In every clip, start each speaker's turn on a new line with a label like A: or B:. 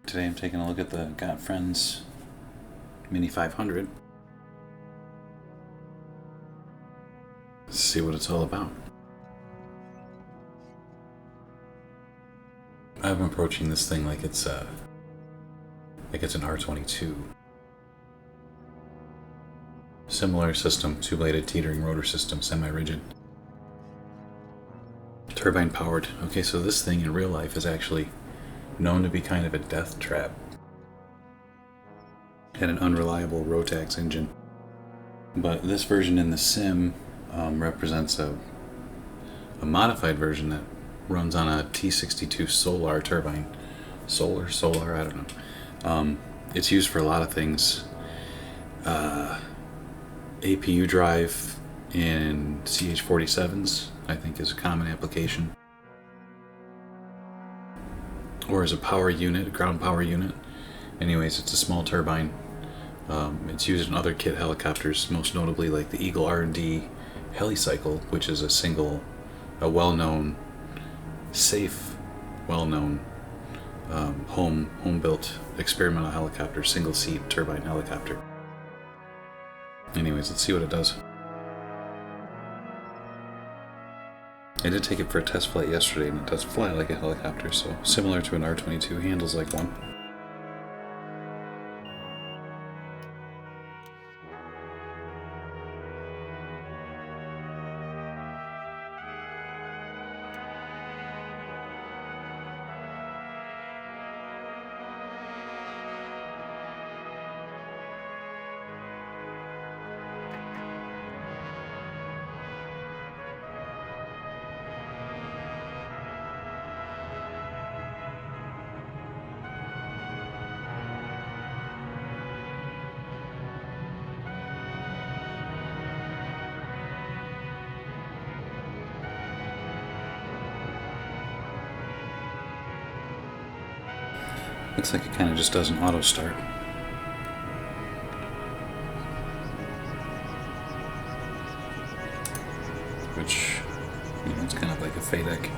A: Today I'm taking a look at the Got Friends Mini 500. Let's see what it's all about. I'm approaching this thing like it's an R22. Similar system, two-bladed teetering rotor system, semi-rigid. Turbine powered. Okay, so this thing in real life is actually known to be kind of a death trap. Had an unreliable Rotax engine. But this version in the sim represents a modified version that runs on a T62 Solar turbine. Solar, I don't know. It's used for a lot of things. APU drive in CH-47s, I think, is a common application. Or as a power unit, a ground power unit. Anyways, it's a small turbine. It's used in other kit helicopters, most notably like the Eagle R&D Helicycle, which is a well-known, safe, well-known home-built experimental helicopter, single-seat turbine helicopter. Anyways, let's see what it does. I did take it for a test flight yesterday, and it does fly like a helicopter, so similar to an R22, handles like one. Looks like it kind of just does an auto start. Which, it's kind of like a FADEC.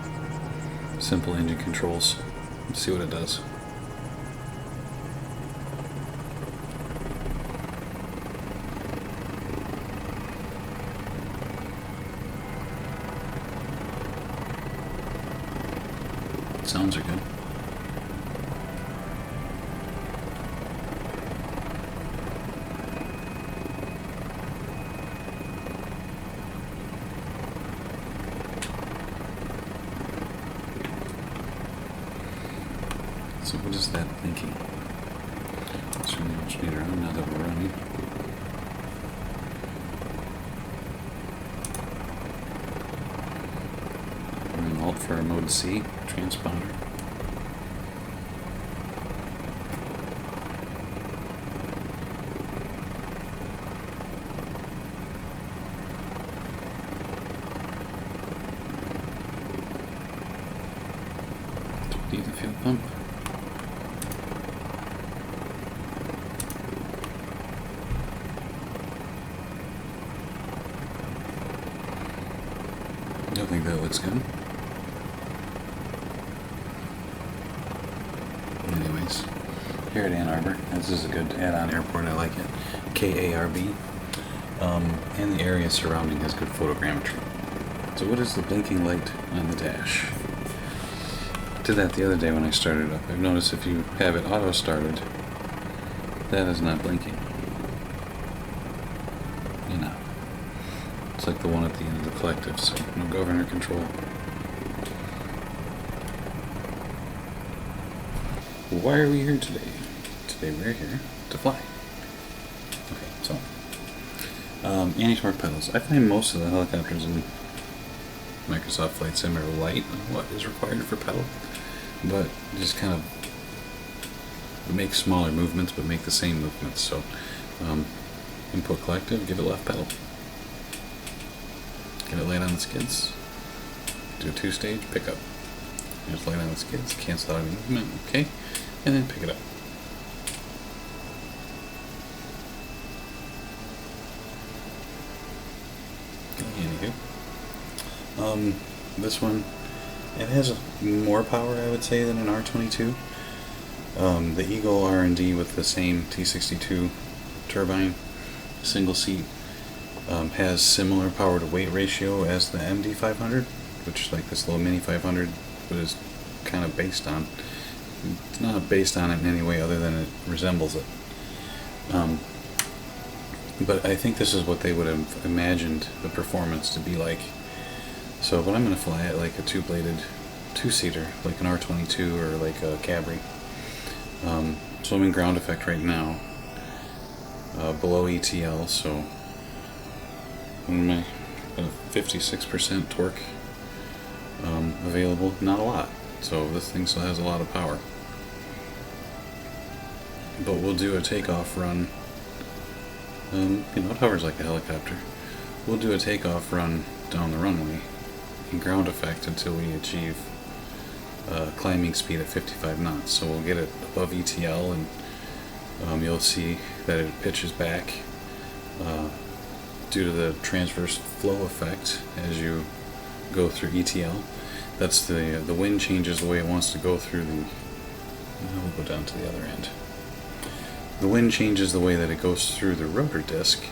A: Simple engine controls. Let's see what it does. Sounds are good. So what is that thinking? Let's turn the alternator on now that we're running. We're in Alt for our mode C transponder. Need the fuel pump. I think that looks good. Anyways, here at Ann Arbor, this is a good add-on airport, I like it. KARB. And the area surrounding has good photogrammetry. So what is the blinking light on the dash? I did that the other day when I started up. I've noticed if you have it auto-started, that is not blinking. It's like the one at the end of the collective, so no governor control. Why are we here today? Today we're here to fly. Okay, so anti-torque pedals. I find most of the helicopters in Microsoft Flight Sim are light on what is required for pedal, but just kind of make smaller movements, but make the same movements. So input collective, give it left pedal. Get it laid on the skids. Do a two-stage pickup. Just lay it on the skids, cancel out any movement, okay, and then pick it up. Anywho, this one, it has more power, I would say, than an R22. The Eagle R&D with the same T62 turbine, single seat, has similar power to weight ratio as the MD500, which like this little mini 500 is kind of based on. It's not based on it in any way other than it resembles it. But I think this is what they would have imagined the performance to be like. So, but I'm going to fly it like a two-bladed two-seater, like an R22 or like a KARB. So I'm in ground effect right now, below ETL, so I'm my 56% torque available, not a lot. So this thing still has a lot of power. But we'll do a takeoff run. It hovers like a helicopter. We'll do a takeoff run down the runway in ground effect until we achieve climbing speed at 55 knots. So we'll get it above ETL, and you'll see that it pitches back due to the transverse flow effect as you go through ETL. That's the wind changes the way it wants to go through the. We'll go down to the other end. The wind changes the way that it goes through the rotor disc,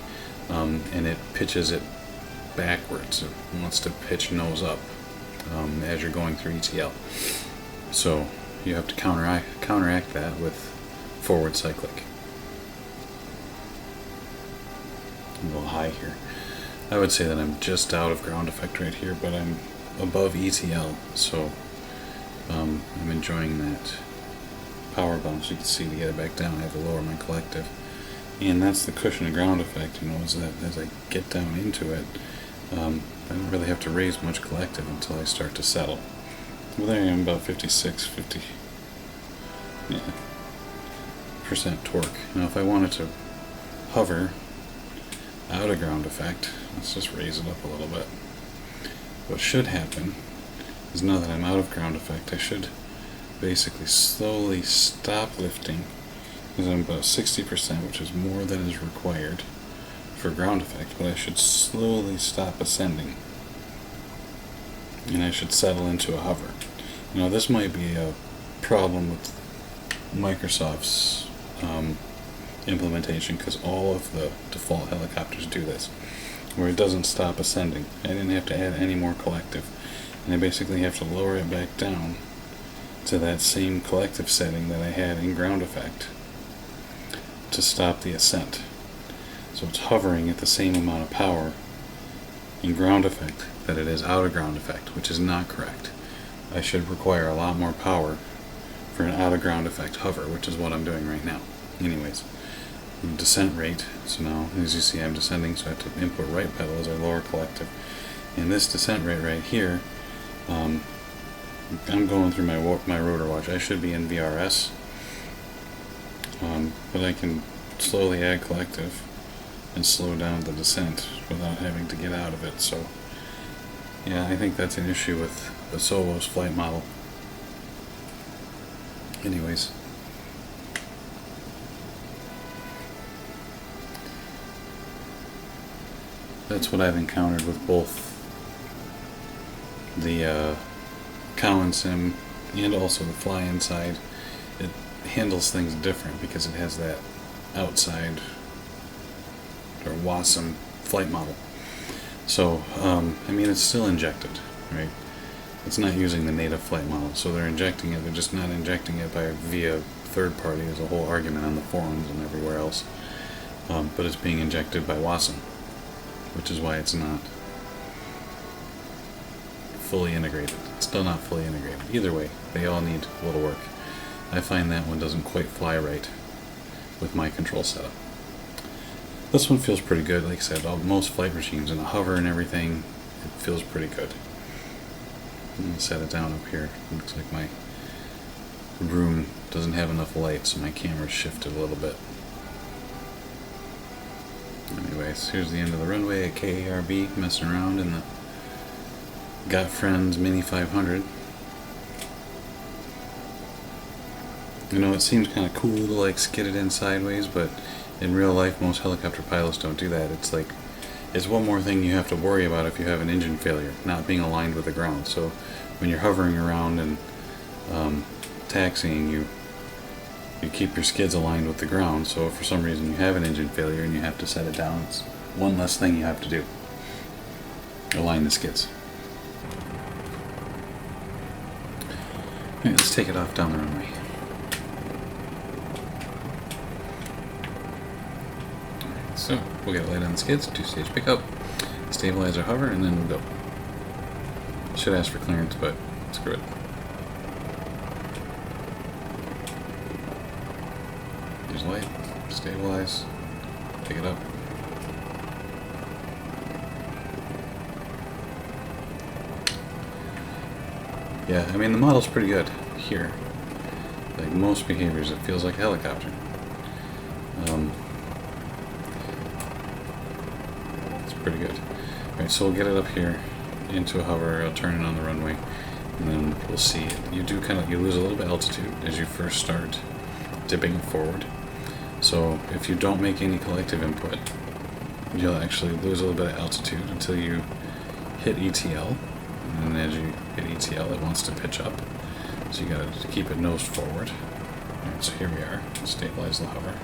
A: and it pitches it backwards. It wants to pitch nose up as you're going through ETL. So you have to counteract that with forward cyclic. I'm a little high here. I would say that I'm just out of ground effect right here, but I'm above ETL, so I'm enjoying that power bounce. You can see to get it back down I have to lower my collective, and that's the cushion of ground effect, is that as I get down into it, I don't really have to raise much collective until I start to settle. Well, there I am, about 50% torque. Now if I wanted to hover out of ground effect, let's just raise it up a little bit. What should happen is, now that I'm out of ground effect, I should basically slowly stop lifting, because I'm about 60%, which is more than is required for ground effect, but I should slowly stop ascending, and I should settle into a hover. Now this might be a problem with Microsoft's implementation, because all of the default helicopters do this, where it doesn't stop ascending. I didn't have to add any more collective, and I basically have to lower it back down to that same collective setting that I had in ground effect to stop the ascent. So it's hovering at the same amount of power in ground effect that it is out of ground effect, which is not correct. I should require a lot more power for an out of ground effect hover, which is what I'm doing right now. Anyways, descent rate, so now as you see I'm descending, so I have to input right pedal as I lower collective. And this descent rate right here, I'm going through my rotor watch. I should be in VRS, but I can slowly add collective and slow down the descent without having to get out of it. So yeah, I think that's an issue with the Solos flight model. Anyways, that's what I've encountered with both the Cowan Sim and also the fly inside. It handles things different because it has that outside or WASM flight model. So I mean, it's still injected, right? It's not using the native flight model, so they're injecting it. They're just not injecting it via third party. There's a whole argument on the forums and everywhere else, but it's being injected by WASM, which is why it's not fully integrated. It's still not fully integrated. Either way, they all need a little work. I find that one doesn't quite fly right with my control setup. This one feels pretty good. Like I said, most flight regimes and the hover and everything, it feels pretty good. I'm going to set it down up here. Looks like my room doesn't have enough light, so my camera's shifted a little bit. Anyways, here's the end of the runway at KARB, messing around in the Got Friends Mini 500. It seems kind of cool to like skid it in sideways, but in real life most helicopter pilots don't do that. It's one more thing you have to worry about if you have an engine failure, not being aligned with the ground. So when you're hovering around and taxiing, you you keep your skids aligned with the ground, so if for some reason you have an engine failure and you have to set it down, it's one less thing you have to do. Align the skids. Alright, let's take it off down the runway. Alright, so we'll get it light on the skids, 2-stage pickup, stabilizer hover, and then we'll go. Should ask for clearance, but screw it. Use light, stabilize, pick it up. Yeah, I mean the model's pretty good here. Like most behaviors, it feels like a helicopter. It's pretty good. Alright, so we'll get it up here into a hover. I'll turn it on the runway, and then we'll see it. You do you lose a little bit of altitude as you first start dipping it forward. So if you don't make any collective input, you'll actually lose a little bit of altitude until you hit ETL. And then as you hit ETL, it wants to pitch up. So you gotta keep it nose forward. Alright, so here we are. Stabilize the hover.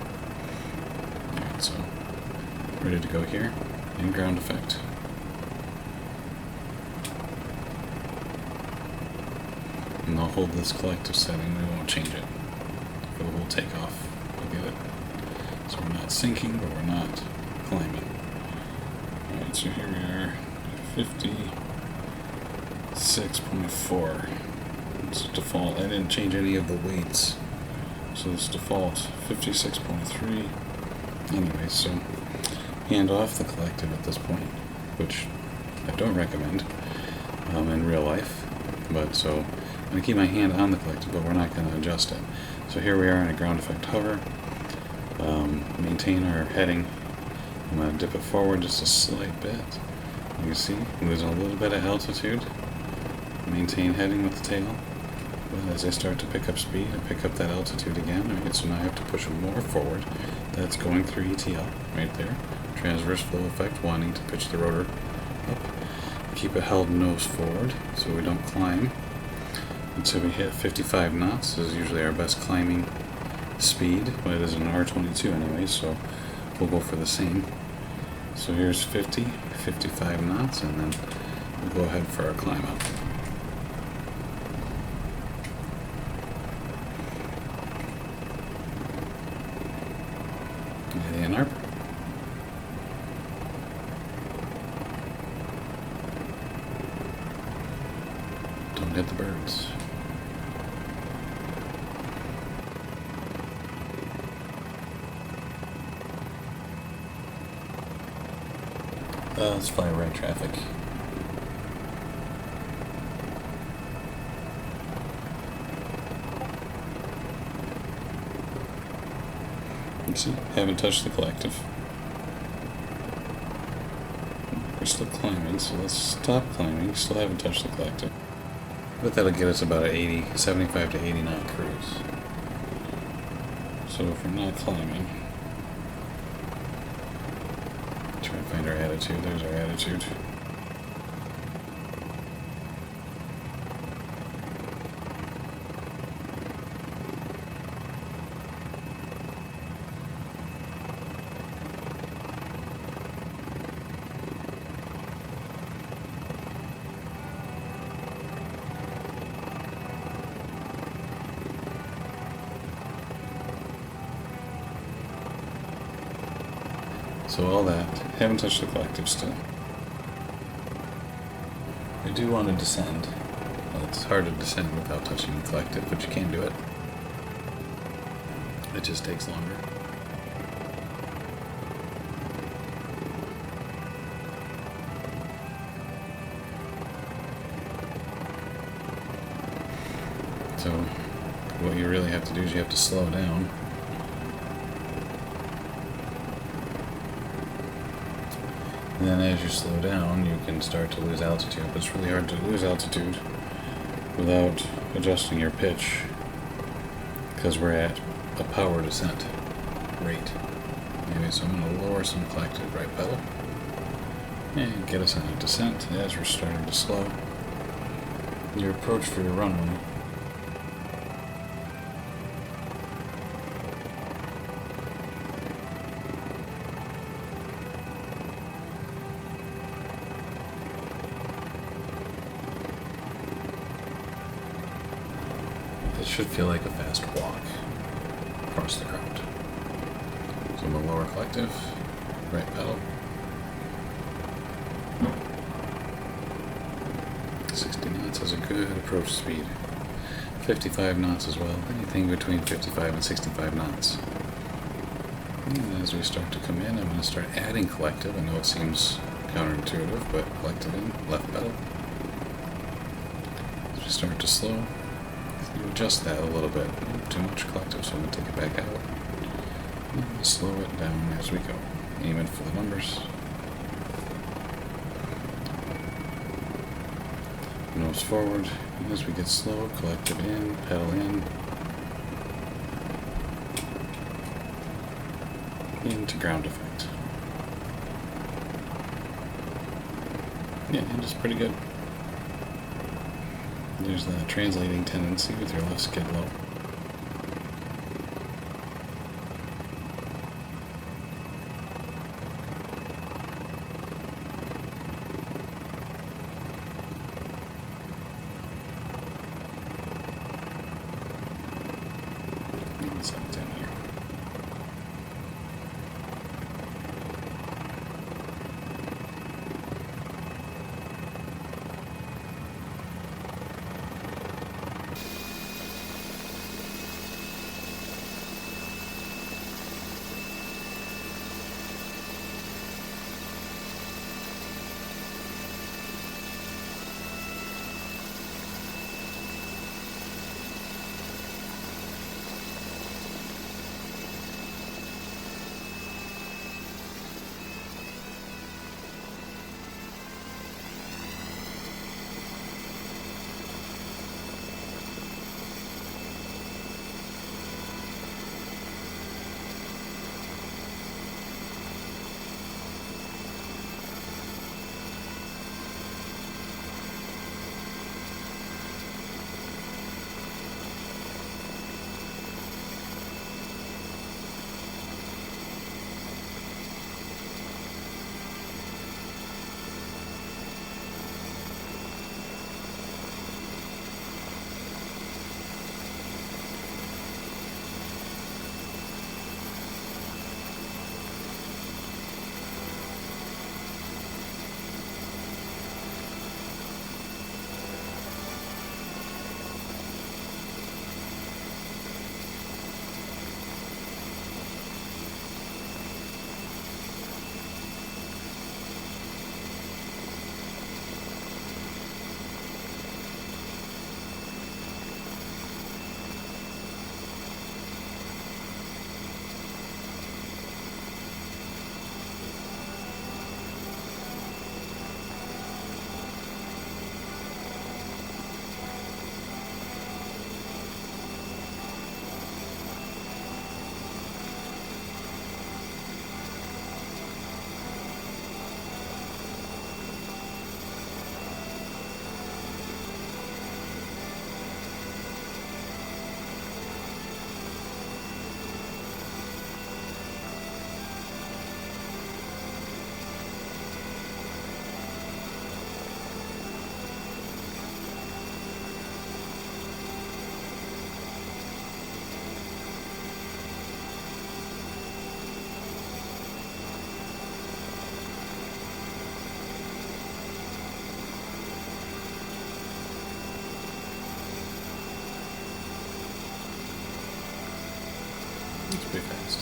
A: Alright, so ready to go here. In ground effect. And I'll hold this collective setting, we won't change it for the whole takeoff. We'll get it. So we're not sinking, but we're not climbing. Alright, so here we are, 56.4. It's default. I didn't change any of the weights. So it's default 56.3. Anyway, so hand off the collective at this point, which I don't recommend in real life. But so I'm going to keep my hand on the collective, but we're not going to adjust it. So here we are in a ground effect hover. Maintain our heading. I'm going to dip it forward just a slight bit. You can see, losing a little bit of altitude. Maintain heading with the tail. Well, as I start to pick up speed, I pick up that altitude again. Alright, so now I have to push more forward. That's going through ETL right there. Transverse flow effect, wanting to pitch the rotor up. Keep it held nose forward so we don't climb until we hit 55 knots. This is usually our best climbing speed, but it is an R22 anyway, so we'll go for the same. So here's 50, 55 knots, and then we'll go ahead for our climb up. And ARP. Don't hit the birds. Let's fly right traffic. You see, haven't touched the collective. We're still climbing, so let's stop climbing. Still haven't touched the collective. But that'll get us about a 75 to 80 knot cruise. So if we're not climbing, try to find our attitude. There's our attitude. So all that, haven't touched the collective still. I do want to descend. Well, it's hard to descend without touching the collective, but you can do it. It just takes longer. So what you really have to do is you have to slow down. And then as you slow down, you can start to lose altitude, but it's really hard to lose altitude without adjusting your pitch, because we're at a power descent rate. Anyway, so I'm going to lower some collective right pedal, and get us on a descent as we're starting to slow. Your approach for your runway. should feel like a fast walk across the ground. So I'm a lower collective, right pedal. 60 knots is a good approach speed. 55 knots as well. Anything between 55 and 65 knots. And as we start to come in, I'm going to start adding collective. I know it seems counterintuitive, but collective in, left pedal. As we start to slow, you adjust that a little bit. Too much collective, so I'm going to take it back out. And slow it down as we go. Aiming for the numbers. Nose forward. And as we get slow, collective in, pedal in. Into ground effect. Yeah, and it's pretty good. There's the translating tendency with your left skid low. It's pretty fast.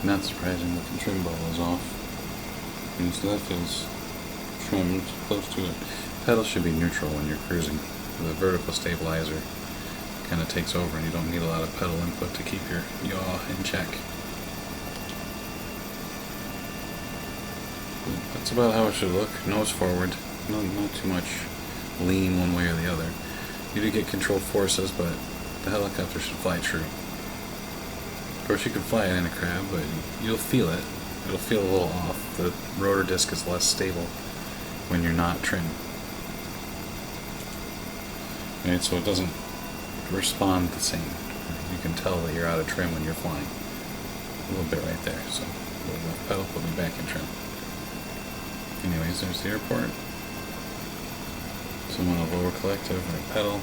A: Not surprising that the trim ball is off. And so that feels trimmed close to it. Pedal should be neutral when you're cruising. The vertical stabilizer kind of takes over and you don't need a lot of pedal input to keep your yaw in check. That's about how it should look. Nose forward. Not too much lean one way or the other. You do get controlled forces, but the helicopter should fly true. Of course, you can fly it in a crab, but you'll feel it. It'll feel a little off. The rotor disc is less stable when you're not trim. Right, so it doesn't respond the same. You can tell that you're out of trim when you're flying. A little bit right there, so the pedal put me back in trim. Anyways, there's the airport. So I'm on a lower collective and a pedal.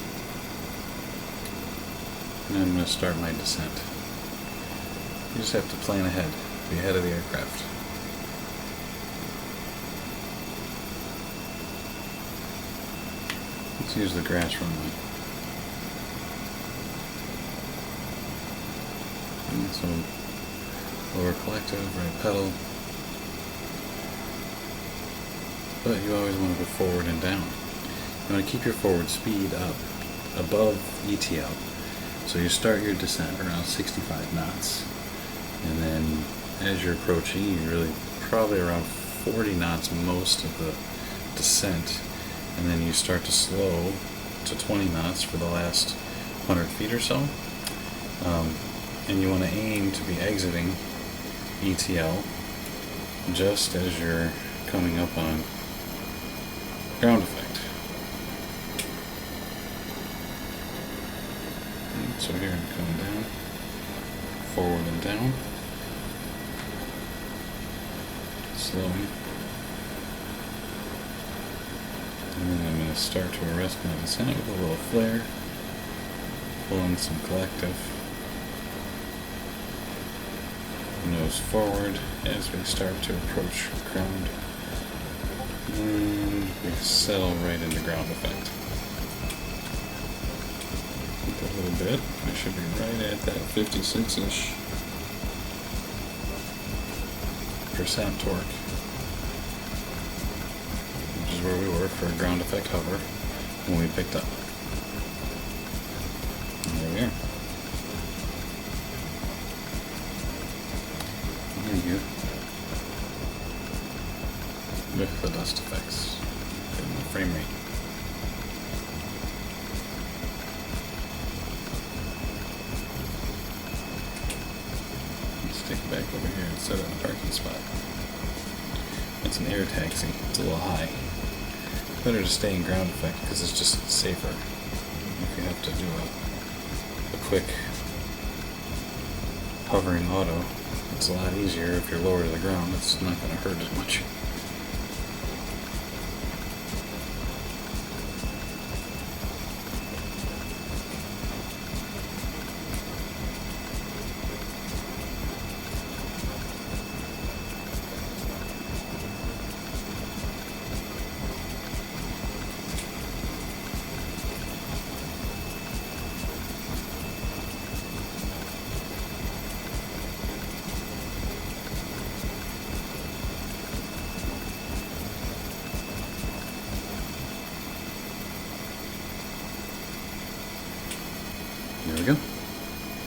A: And I'm going to start my descent. You just have to plan ahead. Be ahead of the aircraft. Let's use the grass runway. And so lower collective, right pedal. But you always want to go forward and down. You want to keep your forward speed up above ETL. So you start your descent around 65 knots. And then as you're approaching, you're really probably around 40 knots most of the descent. And then you start to slow to 20 knots for the last 100 feet or so. And you want to aim to be exiting ETL just as you're coming up on ground effect. And so here I'm coming down, forward and down, slowing. And then I'm going to start to arrest my descent with a little flare, pulling some collective, nose forward as we start to approach ground, and we settle right into ground effect. A little bit, I should be right at that 56-ish % torque. Which is where we were for a ground effect hover when we picked up. And there we are. There you go. With the dust effects and the frame rate. Let's take it back over here and set it in a parking spot. It's an air taxi. It's a little high. Better to stay in ground effect because it's just safer. If you have to do a quick hovering auto, it's a lot easier if you're lower to the ground. It's not going to hurt as much.